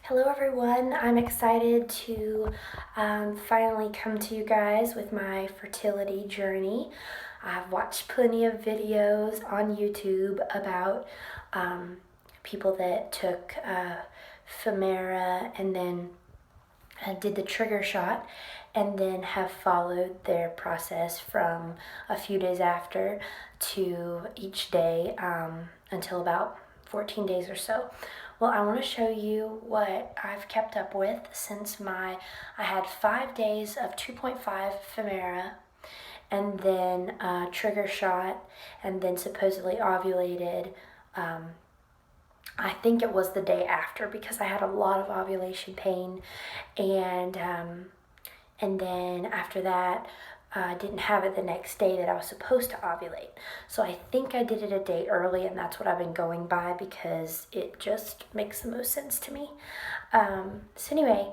Hello everyone, I'm excited to finally come to you guys with my fertility journey. I've watched plenty of videos on YouTube about people that took Femara and then did the trigger shot and then have followed their process from a few days after to each day until about 14 days or so. Well, I want to show you what I've kept up with since I had 5 days of 2.5 Femara and then trigger shot and then supposedly ovulated. I think it was the day after because I had a lot of ovulation pain, and then after that I didn't have it the next day that I was supposed to ovulate. So I think I did it a day early, and that's what I've been going by because it just makes the most sense to me. So anyway,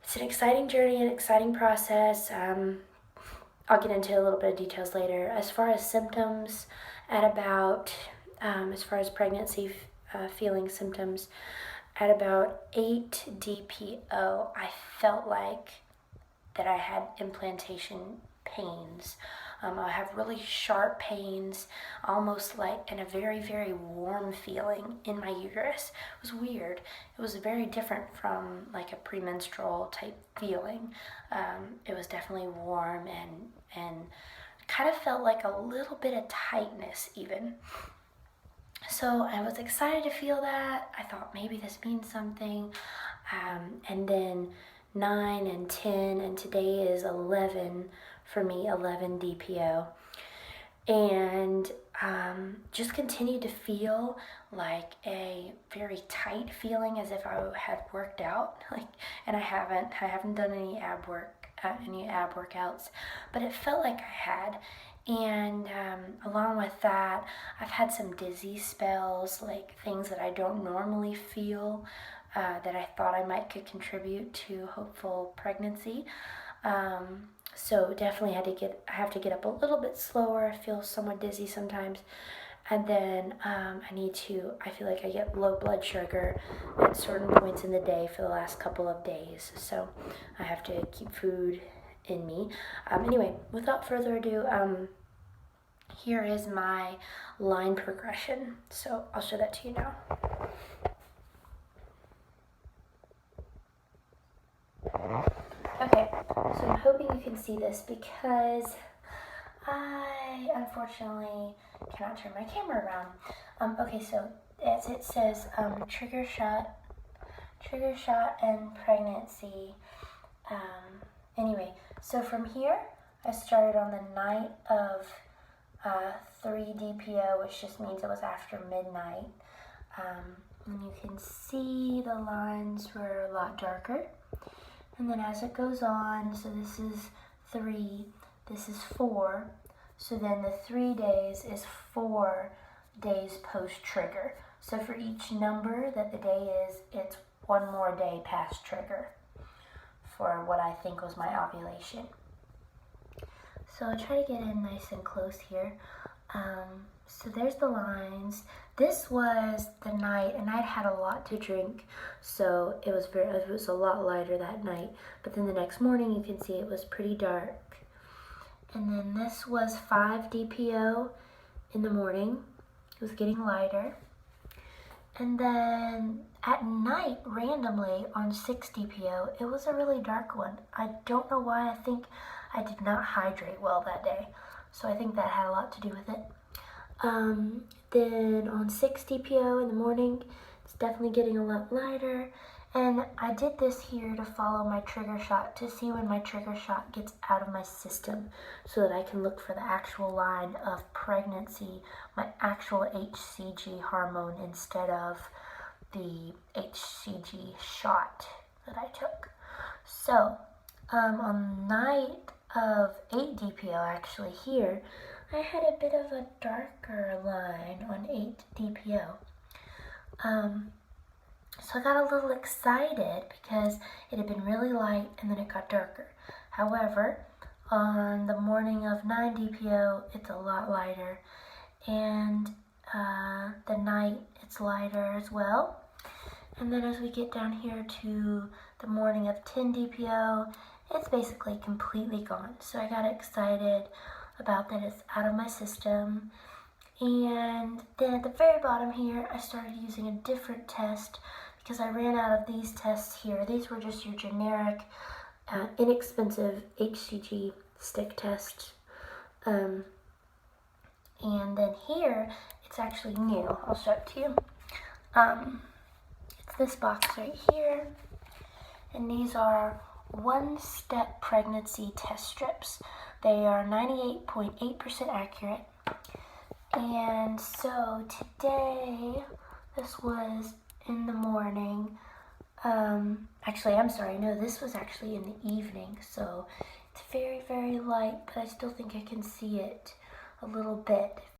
it's an exciting journey, an exciting process. I'll get into a little bit of details later. As far as symptoms, as far as pregnancy feeling symptoms, at about 8 dpo, I felt like that I had implantation pains. I have really sharp pains, almost like, and a very, very warm feeling in my uterus. It was weird. It was very different from like a premenstrual type feeling. It was definitely warm and kind of felt like a little bit of tightness even. So I was excited to feel that. I thought maybe this means something. And then 9 and 10, and today is 11 for me, 11 DPO. And just continued to feel like a very tight feeling, as if I had worked out. And I haven't done any ab workouts, but it felt like I had. And along with that, I've had some dizzy spells, like things that I don't normally feel, that I thought could contribute to hopeful pregnancy. So definitely I have to get up a little bit slower. I feel somewhat dizzy sometimes. And then I feel like I get low blood sugar at certain points in the day for the last couple of days. So I have to keep food in me. Anyway, without further ado, here is my line progression. So I'll show that to you now. Okay, so I'm hoping you can see this because I unfortunately cannot turn my camera around. Okay, so as it says, trigger shot and pregnancy. Anyway, so from here, I started on the night of 3dpo, which just means it was after midnight. And you can see the lines were a lot darker. And then as it goes on, so this is 3, this is 4. So then the 3 days is 4 days post-trigger. So for each number that the day is, it's 1 more day past trigger for what I think was my ovulation. So I'll try to get in nice and close here. So there's the lines. This was the night, and I'd had a lot to drink, so it was a lot lighter that night. But then the next morning, you can see it was pretty dark. And then this was 5 DPO in the morning. It was getting lighter. And then at night, randomly on 6 DPO, it was a really dark one. I don't know why. I think I did not hydrate well that day, so I think that had a lot to do with it. Then on 6 DPO in the morning, it's definitely getting a lot lighter. And I did this here to follow my trigger shot, to see when my trigger shot gets out of my system, so that I can look for the actual line of pregnancy, my actual HCG hormone, instead of the HCG shot that I took. So on the night of 8 DPO, actually here, I had a bit of a darker line on 8 DPO. So I got a little excited because it had been really light and then it got darker. However, on the morning of 9 DPO, it's a lot lighter, and the night it's lighter as well. And then as we get down here to the morning of 10 DPO, it's basically completely gone. So I got excited about that it's out of my system. And then at the very bottom here, I started using a different test because I ran out of these tests here. These were just your generic, inexpensive HCG stick tests. And then here, it's actually new. I'll show it to you. It's this box right here. And these are one-step pregnancy test strips. They are 98.8% accurate. And so today, this was in the morning. Actually, I'm sorry, no, this was actually in the evening. So it's very, very light, but I still think I can see it a little bit.